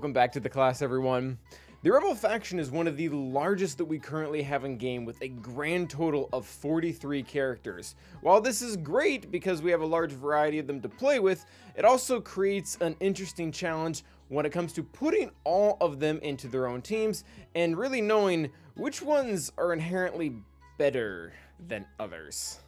Welcome back to the class, everyone. The Rebel faction is one of the largest that we currently have in game, with a grand total of 43 characters. While this is great because we have a large variety of them to play with, it also creates an interesting challenge when it comes to putting all of them into their own teams and really knowing which ones are inherently better than others.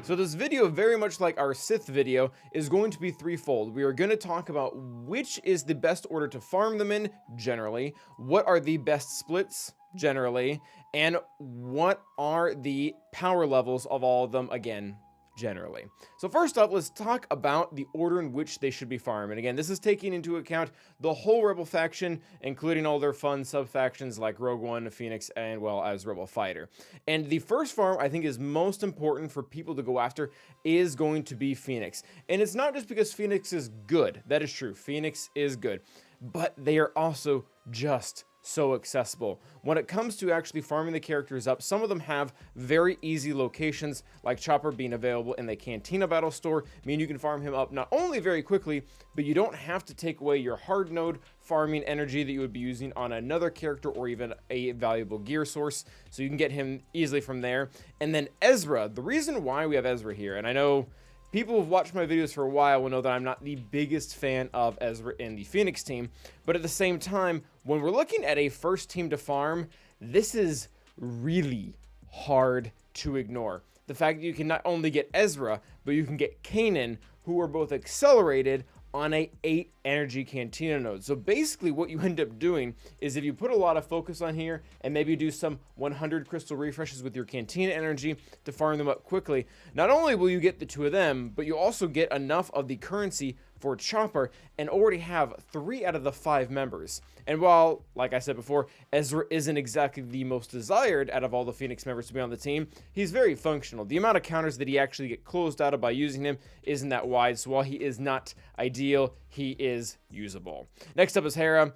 So this video, very much like our Sith video, is going to be threefold. We are going to talk about which is the best order to farm them in, generally, what are the best splits, generally, and what are the power levels of all of them, again, generally. So first up, let's talk about the order in which they should be farmed. And again, this is taking into account the whole Rebel faction, including all their fun sub-factions like Rogue One, Phoenix, and well as Rebel Fighter. And the first farm I think is most important for people to go after is going to be Phoenix. And it's not just because Phoenix is good. That is true. Phoenix is good. But they are also just so accessible. When it comes to actually farming the characters up, some of them have very easy locations, like Chopper being available in the Cantina Battle Store, meaning you can farm him up not only very quickly, but you don't have to take away your hard node farming energy that you would be using on another character or even a valuable gear source, so you can get him easily from there. And then Ezra, the reason why we have Ezra here, and I know people who've watched my videos for a while will know that I'm not the biggest fan of Ezra in the Phoenix team, but at the same time, when we're looking at a first team to farm, this is really hard to ignore. The fact that you can not only get Ezra, but you can get Kanan, who are both accelerated on a 8 energy Cantina node. So basically what you end up doing is if you put a lot of focus on here and maybe do some 100 crystal refreshes with your Cantina energy to farm them up quickly, not only will you get the 2 of them, but you also get enough of the currency for Chopper and already have 3 out of the 5 members. And while, like I said before, Ezra isn't exactly the most desired out of all the Phoenix members to be on the team, he's very functional. The amount of counters that he actually get closed out of by using him isn't that wide, so while he is not ideal, he is usable. Next up is Hera.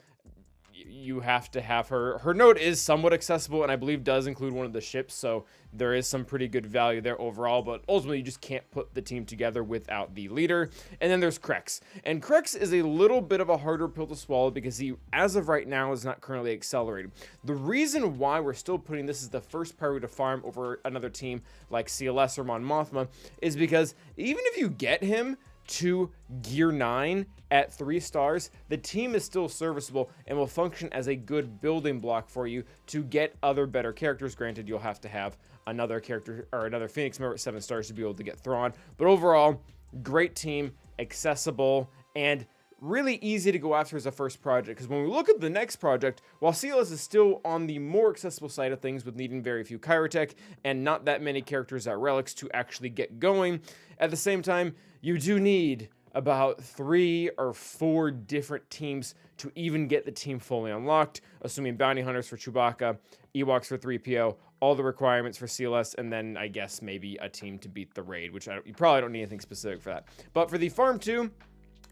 You have to have her. Her node is somewhat accessible and I believe does include one of the ships, so there is some pretty good value there overall, but ultimately you just can't put the team together without the leader. And then there's Crex. And Crex is a little bit of a harder pill to swallow because he, as of right now, is not currently accelerated. The reason why we're still putting this as the first priority to farm over another team like CLS or Mon Mothma is because even if you get him to gear 9 at 3 stars, the team is still serviceable and will function as a good building block for you to get other better characters. Granted, you'll have to have another character or another Phoenix member at 7 stars to be able to get Thrawn, but overall, great team, accessible, and really easy to go after as a first project. Because when we look at the next project, while CLS is still on the more accessible side of things with needing very few Chirotech and not that many characters at Relics to actually get going, at the same time, you do need about 3 or 4 different teams to even get the team fully unlocked, assuming bounty hunters for Chewbacca, Ewoks for 3PO, all the requirements for CLS, and then I guess maybe a team to beat the raid, which you probably don't need anything specific for that. But for the Farm 2,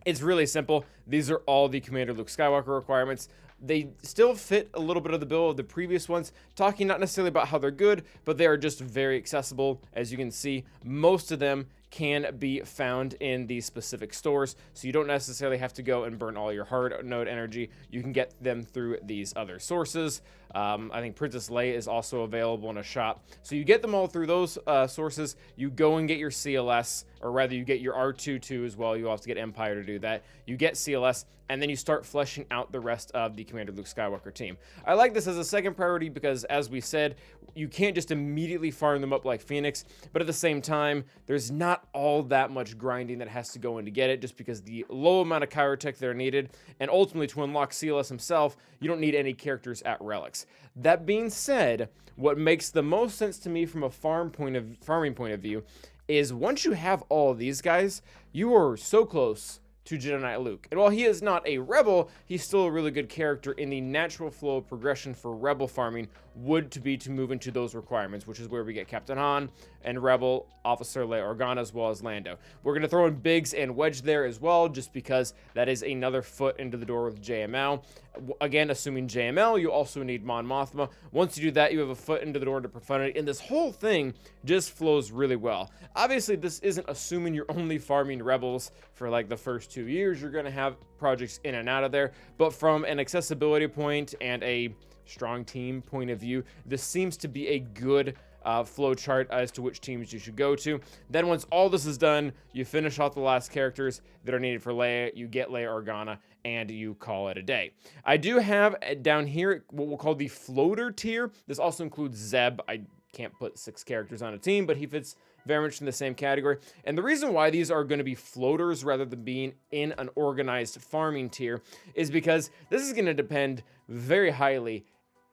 it's really simple. These are all the Commander Luke Skywalker requirements. They still fit a little bit of the bill of the previous ones, talking not necessarily about how they're good, but they are just very accessible. As you can see, most of them can be found in these specific stores, so you don't necessarily have to go and burn all your hard node energy. You can get them through these other sources. I think Princess Leia is also available in a shop, so you get them all through those sources. You go and get your CLS, or rather you get your R2 too as well. You have to get Empire to do that. You get CLS, and then you start fleshing out the rest of the Commander Luke Skywalker team. I like this as a second priority because, as we said, you can't just immediately farm them up like Phoenix, but at the same time, there's not all that much grinding that has to go in to get it, just because the low amount of Chirotech that are needed, and ultimately to unlock CLS himself, you don't need any characters at Relics. That being said, what makes the most sense to me from a farming point of view is once you have all of these guys, you are so close to Jedi Knight Luke. And while he is not a rebel, he's still a really good character in the natural flow of progression for rebel farming would to be to move into those requirements, which is where we get Captain Han and Rebel Officer Leia Organa as well as Lando. We're going to throw in Biggs and Wedge there as well, just because that is another foot into the door with JML. Again, assuming JML, you also need Mon Mothma. Once you do that, you have a foot into the door to Profundity, and this whole thing just flows really well. Obviously, this isn't assuming you're only farming rebels for like the first 2 years. You're going to have projects in and out of there, but from an accessibility point and a strong team point of view, this seems to be a good flow chart as to which teams you should go to. Then once all this is done, you finish off the last characters that are needed for Leia, you get Leia Organa, and you call it a day. I do have down here what we'll call the floater tier. This also includes Zeb. I can't put 6 characters on a team, but he fits very much in the same category. And the reason why these are going to be floaters rather than being in an organized farming tier is because this is going to depend very highly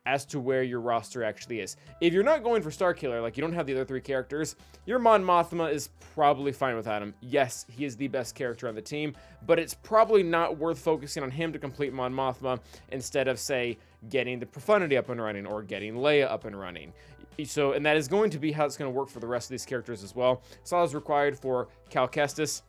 as to where your roster actually is. If you're not going for Starkiller, like you don't have the other 3 characters, your Mon Mothma is probably fine without him. Yes, he is the best character on the team, but it's probably not worth focusing on him to complete Mon Mothma instead of, say, getting the Profundity up and running or getting Leia up and running. So, and that is going to be how it's going to work for the rest of these characters as well. Saw is required for Cal Kestis.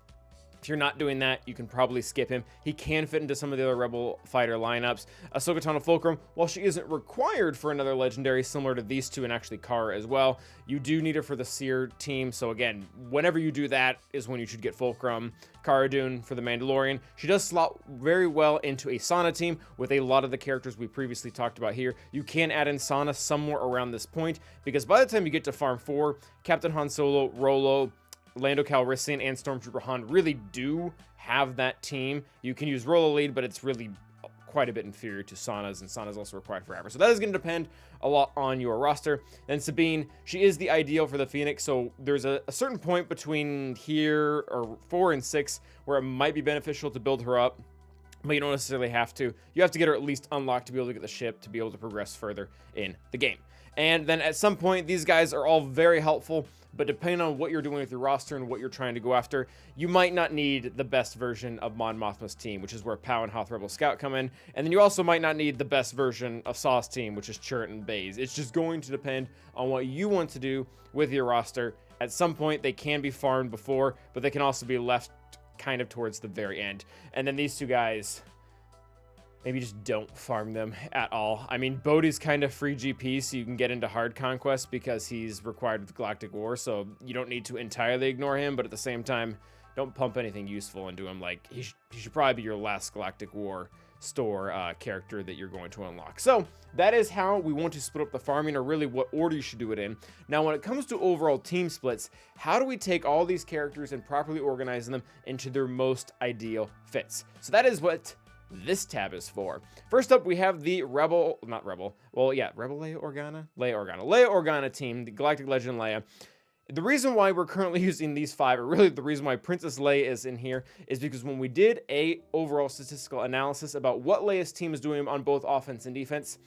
If you're not doing that, you can probably skip him. He can fit into some of the other Rebel fighter lineups. Ahsoka Tano Fulcrum, while she isn't required for another legendary similar to these two and actually Cara as well, you do need her for the Seer team. So again, whenever you do that is when you should get Fulcrum. Cara Dune for the Mandalorian. She does slot very well into a Sauna team with a lot of the characters we previously talked about here. You can add in Sauna somewhere around this point because by the time you get to Farm 4, Captain Han Solo, Rolo, Lando Calrissian, and Stormtrooper Han really do have that team. You can use Rolo lead, but it's really quite a bit inferior to Sauna's, and Sauna's also required forever. So that is going to depend a lot on your roster. Then Sabine, she is the ideal for the Phoenix, so there's a certain point between here, or 4 and 6, where it might be beneficial to build her up, but you don't necessarily have to. You have to get her at least unlocked to be able to get the ship, to be able to progress further in the game. And then at some point, these guys are all very helpful, but depending on what you're doing with your roster and what you're trying to go after, you might not need the best version of Mon Mothma's team, which is where Pow and Hoth Rebel Scout come in. And then you also might not need the best version of Saw's team, which is Chirrut and Baze. It's just going to depend on what you want to do with your roster. At some point, they can be farmed before, but they can also be left kind of towards the very end. And then these two guys, maybe just don't farm them at all. I mean, Bodhi's kind of free GP, so you can get into hard conquest because he's required with Galactic War, so you don't need to entirely ignore him, but at the same time, don't pump anything useful into him. Like, he should probably be your last Galactic War store character that you're going to unlock. So that is how we want to split up the farming, or really what order you should do it in. Now, when it comes to overall team splits, how do we take all these characters and properly organize them into their most ideal fits? So that is what this tab is for. First up, we have the Rebel Leia Organa team, the Galactic Legend Leia. The reason why we're currently using these 5, or really the reason why Princess Leia is in here, is because when we did a overall statistical analysis about what Leia's team is doing on both offense and defense,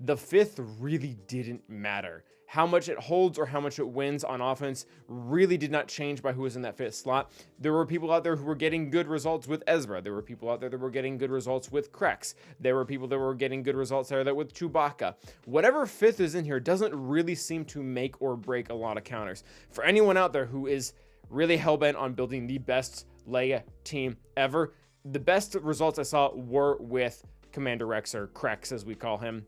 the 5th really didn't matter. How much it holds or how much it wins on offense really did not change by who was in that 5th slot. There were people out there who were getting good results with Ezra. There were people out there that were getting good results with Crex. There were people that were getting good results there with Chewbacca. Whatever 5th is in here doesn't really seem to make or break a lot of counters. For anyone out there who is really hellbent on building the best Leia team ever, the best results I saw were with Commander Rex, or Crex as we call him.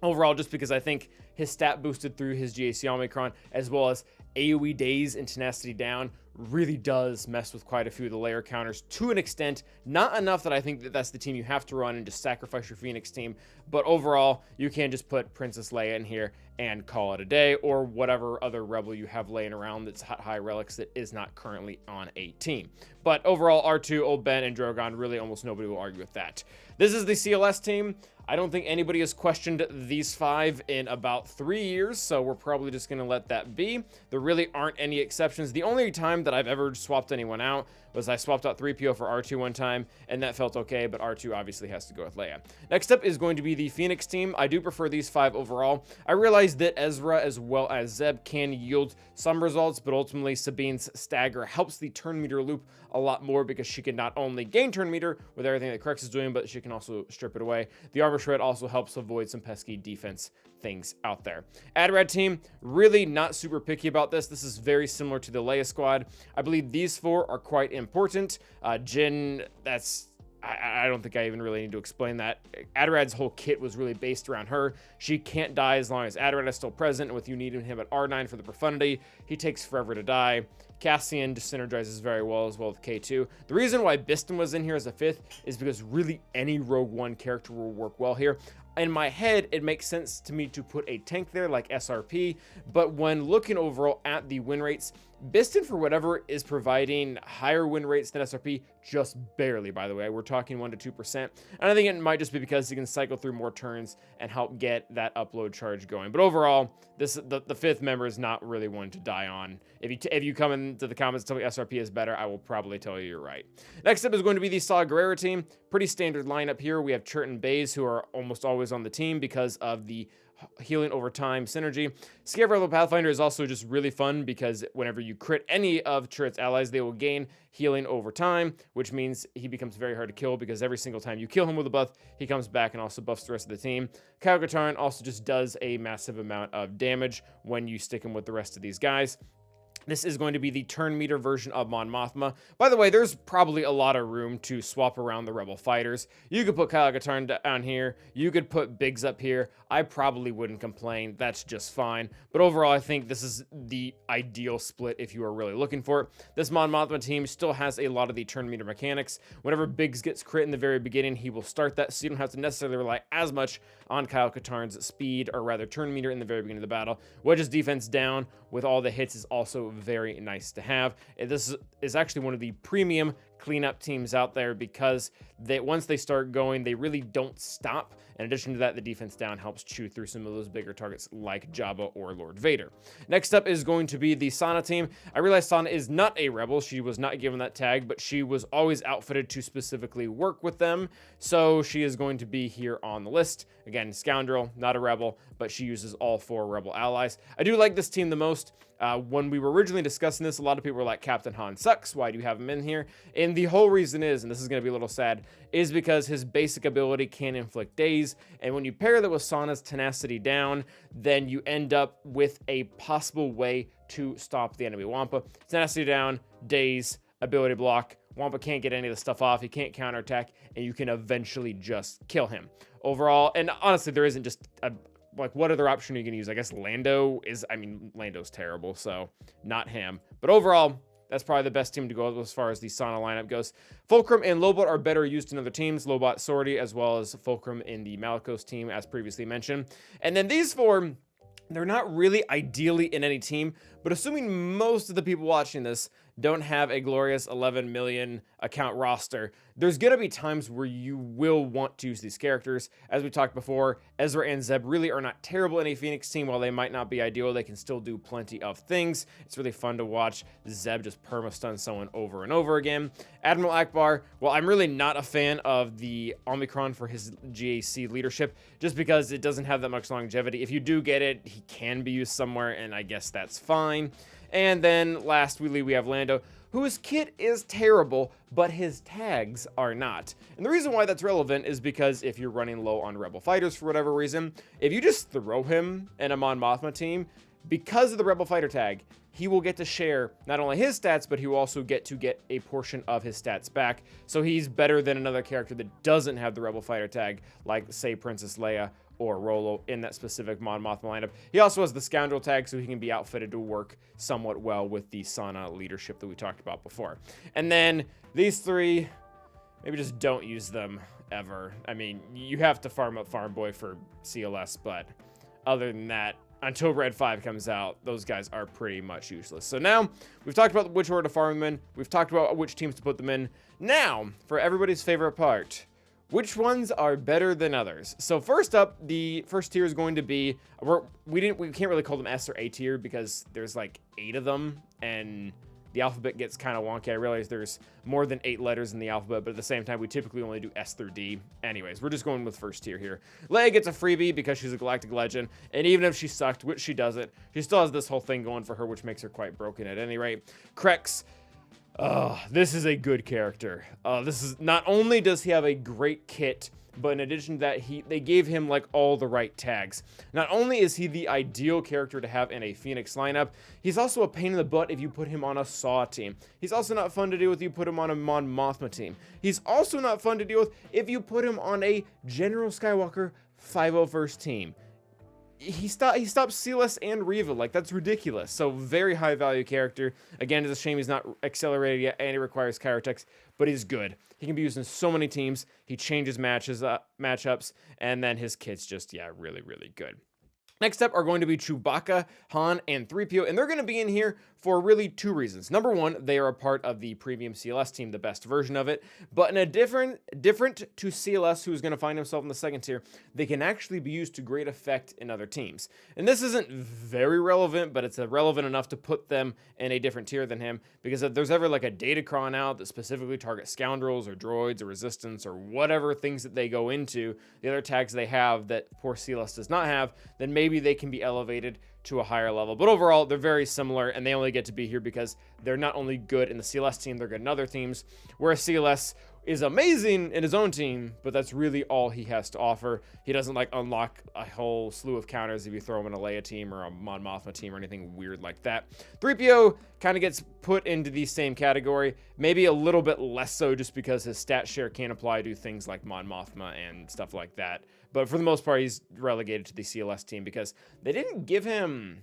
Overall, just because I think his stat boosted through his GAC Omicron, as well as AoE days and tenacity down, really does mess with quite a few of the layer counters to an extent. Not enough that I think that that's the team you have to run and just sacrifice your Phoenix team, but overall, you can just put Princess Leia in here and call it a day, or whatever other rebel you have laying around that's high relics that is not currently on a team. But overall, R2, Old Ben, and Drogon, really almost nobody will argue with that. This is the CLS team. I don't think anybody has questioned these 5 in about 3 years, so we're probably just going to let that be. There really aren't any exceptions. The only time that I've ever swapped anyone out was I swapped out 3PO for R2 one time, and that felt okay, but R2 obviously has to go with Leia. Next up is going to be the Phoenix team. I do prefer these 5 overall. I realize that Ezra as well as Zeb can yield some results, but ultimately Sabine's stagger helps the turn meter loop a lot more because she can not only gain turn meter with everything that Crex is doing, but she can also strip it away. The armor shred also helps avoid some pesky defense things out there. Adrad team, really not super picky about this. This is very similar to the Leia squad. I believe these 4 are quite important. Jin, I don't think I even really need to explain that. Adrad's whole kit was really based around her. She can't die as long as Adrad is still present, and with you needing him at R9 for the profundity, he takes forever to die. Cassian just synergizes very well as well with K2. The reason why Biston was in here as a 5th is because really any Rogue One character will work well here. In my head, it makes sense to me to put a tank there like SRP, but when looking overall at the win rates, Biston, for whatever, is providing higher win rates than SRP, just barely, by the way. We're talking 1 to 2%. And I think it might just be because he can cycle through more turns and help get that upload charge going. But overall, the 5th member is not really one to die on. If you come into the comments and tell me SRP is better, I will probably tell you you're right. Next up is going to be the Saw Gerrera team. Pretty standard lineup here. We have Chert and Baze, who are almost always on the team because of the healing over time synergy. Scarecrow Pathfinder is also just really fun because whenever you crit any of Churt's allies, they will gain healing over time, which means he becomes very hard to kill because every single time you kill him with a buff, he comes back and also buffs the rest of the team. Kyle Katarn also just does a massive amount of damage when you stick him with the rest of these guys. This is going to be the turn meter version of Mon Mothma. By the way, there's probably a lot of room to swap around the Rebel fighters. You could put Kyle Katarn down here. You could put Biggs up here. I probably wouldn't complain. That's just fine. But overall, I think this is the ideal split if you are really looking for it. This Mon Mothma team still has a lot of the turn meter mechanics. Whenever Biggs gets crit in the very beginning, he will start that, so you don't have to necessarily rely as much on Kyle Katarn's speed, or rather turn meter in the very beginning of the battle. Wedge's defense down with all the hits is also very nice to have. This is actually one of the premium cleanup teams out there because once they start going, they really don't stop. In addition to that, the defense down helps chew through some of those bigger targets like Jabba or Lord Vader. Next up is going to be the Sauna team. I realize Sauna is not a rebel. She was not given that tag, but she was always outfitted to specifically work with them. So she is going to be here on the list. Again, scoundrel, not a rebel, but she uses all 4 rebel allies. I do like this team the most. When we were originally discussing this, a lot of people were like, Captain Han sucks. Why do you have him in here? And the whole reason is, and this is going to be a little sad, is because his basic ability can inflict daze. And when you pair that with Sauna's tenacity down, then you end up with a possible way to stop the enemy Wampa. Tenacity down, daze, ability block. Wampa can't get any of the stuff off. He can't counterattack, and you can eventually just kill him. Overall, and honestly, there isn't just a what other option are you going to use? I guess Lando is, Lando's terrible, so not him. But overall, that's probably the best team to go as far as the Sauna lineup goes. Fulcrum and Lobot are better used in other teams. Lobot, Sortie, as well as Fulcrum in the Malicos team, as previously mentioned. And then these 4, they're not really ideally in any team, but assuming most of the people watching this don't have a glorious 11 million account roster, there's going to be times where you will want to use these characters. As we talked before, Ezra and Zeb really are not terrible in a Phoenix team. While they might not be ideal, they can still do plenty of things. It's really fun to watch Zeb just perma-stun someone over and over again. Admiral Akbar, well, I'm really not a fan of the Omicron for his GAC leadership, just because it doesn't have that much longevity. If you do get it, he can be used somewhere, and I guess that's fine. And then lastly, we have Lando, whose kit is terrible, but his tags are not. And the reason why that's relevant is because if you're running low on Rebel fighters for whatever reason, if you just throw him in a Mon Mothma team, because of the Rebel fighter tag, he will get to share not only his stats, but he will also get a portion of his stats back. So he's better than another character that doesn't have the Rebel fighter tag, like, say, Princess Leia or Rolo in that specific Mon Mothma lineup. He also has the Scoundrel tag, so he can be outfitted to work somewhat well with the Sauna leadership that we talked about before. And then these 3, maybe just don't use them ever. I mean, you have to farm up Farm Boy for CLS, but other than that, until Red 5 comes out, those guys are pretty much useless. So now, we've talked about which order to farm them in. We've talked about which teams to put them in. Now, for everybody's favorite part, which ones are better than others? So first up, the first tier is going to be, we can't really call them S or A tier because there's like 8 of them, and the alphabet gets kind of wonky. I realize there's more than 8 letters in the alphabet, but at the same time, we typically only do S through D. Anyways, we're just going with first tier here. Leia gets a freebie because she's a galactic legend, and even if she sucked, which she doesn't, she still has this whole thing going for her, which makes her quite broken at any rate. Crex. This is a good character. This is, not only does he have a great kit, but in addition to that, they gave him like all the right tags. Not only is he the ideal character to have in a Phoenix lineup, he's also a pain in the butt if you put him on a Saw team. He's also not fun to deal with if you put him on a Mon Mothma team. He's also not fun to deal with if you put him on a General Skywalker 501st team. He stopped CLS and Reva. Like, that's ridiculous. So, very high value character. Again, it's a shame he's not accelerated yet, and he requires Kyrotex, but he's good. He can be used in so many teams. He changes matchups, and then his kit's just, yeah, really, really good. Next up are going to be Chewbacca, Han, and 3PO, and they're going to be in here for really 2 reasons. Number 1, they are a part of the premium CLS team, the best version of it, but in a different to CLS, who's going to find himself in the second tier, they can actually be used to great effect in other teams. And this isn't very relevant, but it's relevant enough to put them in a different tier than him, because if there's ever like a Datacron out that specifically targets scoundrels or droids or resistance or whatever things that they go into, the other tags they have that poor CLS does not have, then maybe they can be elevated to a higher level. But overall, they're very similar, and they only get to be here because they're not only good in the CLS team, they're good in other teams, whereas CLS is amazing in his own team, but that's really all he has to offer. He doesn't like unlock a whole slew of counters if you throw him in a Leia team or a Mon Mothma team or anything weird like that. 3PO kind of gets put into the same category, maybe a little bit less so just because his stat share can't apply to things like Mon Mothma and stuff like that. But for the most part, he's relegated to the CLS team because they didn't give him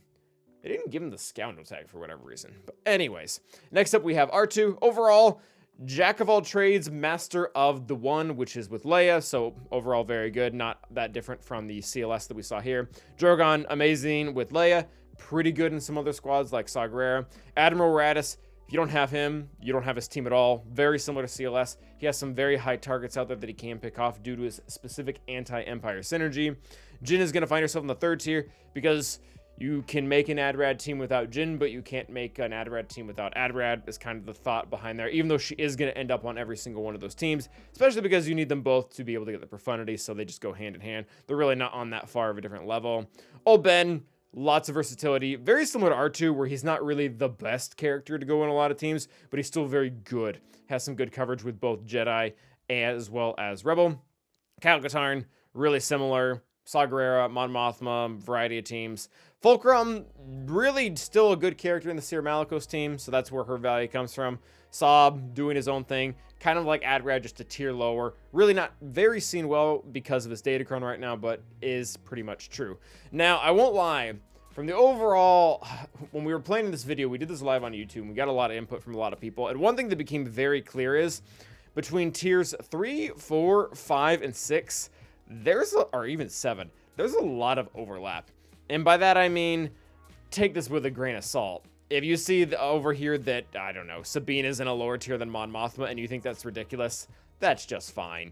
the scoundrel tag for whatever reason. But anyways, next up we have R2. Overall, jack of all trades, master of the one, which is with Leia. So overall, very good. Not that different from the CLS that we saw here. Drogon, amazing with Leia. Pretty good in some other squads like Saw Gerrera. Admiral Raddus, if you don't have him, you don't have his team at all. Very similar to CLS. He has some very high targets out there that he can pick off due to his specific anti-Empire synergy. Jyn is going to find herself in the third tier because you can make an Adrad team without Jyn, but you can't make an Adrad team without Adrad, is kind of the thought behind there, even though she is going to end up on every single one of those teams, especially because you need them both to be able to get the profundity, so they just go hand in hand. They're really not on that far of a different level. Old Ben, lots of versatility, very similar to R2, where he's not really the best character to go in a lot of teams, but he's still very good. Has some good coverage with both Jedi as well as Rebel. Kyle Katarn, really similar. Saw Gerrera, Mon Mothma, variety of teams. Fulcrum, really still a good character in the Ser Malicos team, so that's where her value comes from. Saab, doing his own thing, kind of like Adrad, just a tier lower. Really not very seen well because of his Datacron right now, but is pretty much true. Now, I won't lie, from the overall, when we were playing this video, we did this live on YouTube, and we got a lot of input from a lot of people, and one thing that became very clear is, between tiers 3, 4, 5, and 6, or even 7, there's a lot of overlap. And by that I mean, take this with a grain of salt. If you see over here that, I don't know, Sabine is in a lower tier than Mon Mothma and you think that's ridiculous, that's just fine.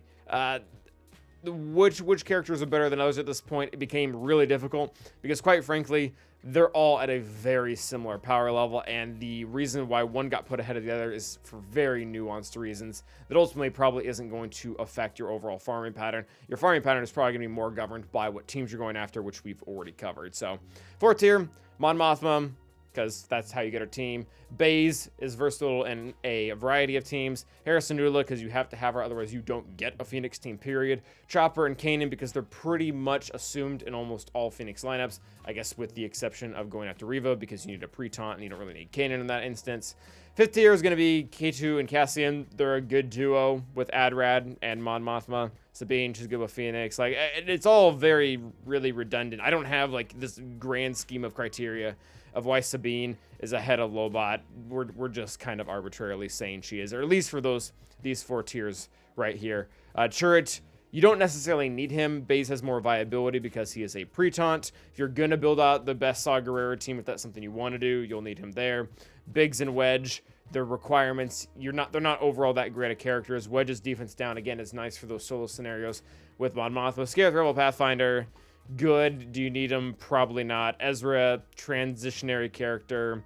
Which characters are better than others at this point, it became really difficult because, quite frankly, they're all at a very similar power level, and the reason why one got put ahead of the other is for very nuanced reasons that ultimately probably isn't going to affect your overall farming pattern. Your farming pattern is probably going to be more governed by what teams you're going after, which we've already covered. So, 4th tier, Mon Mothma, because that's how you get our team. Baze is versatile in a variety of teams. Harrison Nula, because you have to have her, otherwise you don't get a Phoenix team, period. Chopper and Kanan, because they're pretty much assumed in almost all Phoenix lineups, I guess with the exception of going after Reva, because you need a pre-taunt and you don't really need Kanan in that instance. 5th tier is going to be K2 and Cassian. They're a good duo with Adrad and Mon Mothma. Sabine, she's good with Phoenix. Like, it's all really redundant. I don't have, like, this grand scheme of criteria of why Sabine is ahead of Lobot. We're just kind of arbitrarily saying she is, or at least for these 4 tiers right here. Chirrut, you don't necessarily need him. Baze has more viability because he is a pre-taunt. If you're gonna build out the best Saw Gerrera team, if that's something you want to do, you'll need him there. Biggs and Wedge, their requirements, they're not overall that great of characters. Wedge's defense down, again, is nice for those solo scenarios with Mon Mothma. Scareth Rebel Pathfinder, good. Do you need him? Probably not. Ezra, transitionary character.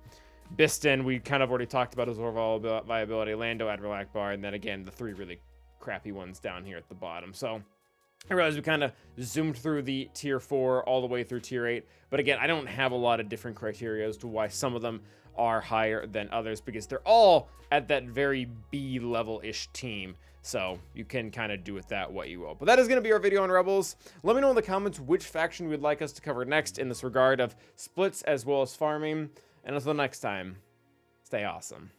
Biston, we kind of already talked about his overall viability. Lando, Admiral Akbar, and then again, the 3 really crappy ones down here at the bottom. So I realize we kind of zoomed through the tier 4 all the way through tier 8. But again, I don't have a lot of different criteria as to why some of them are higher than others, because they're all at that very B level-ish team. So you can kind of do with that what you will. But that is going to be our video on Rebels. Let me know in the comments which faction you would like us to cover next in this regard of splits as well as farming. And until next time, stay awesome.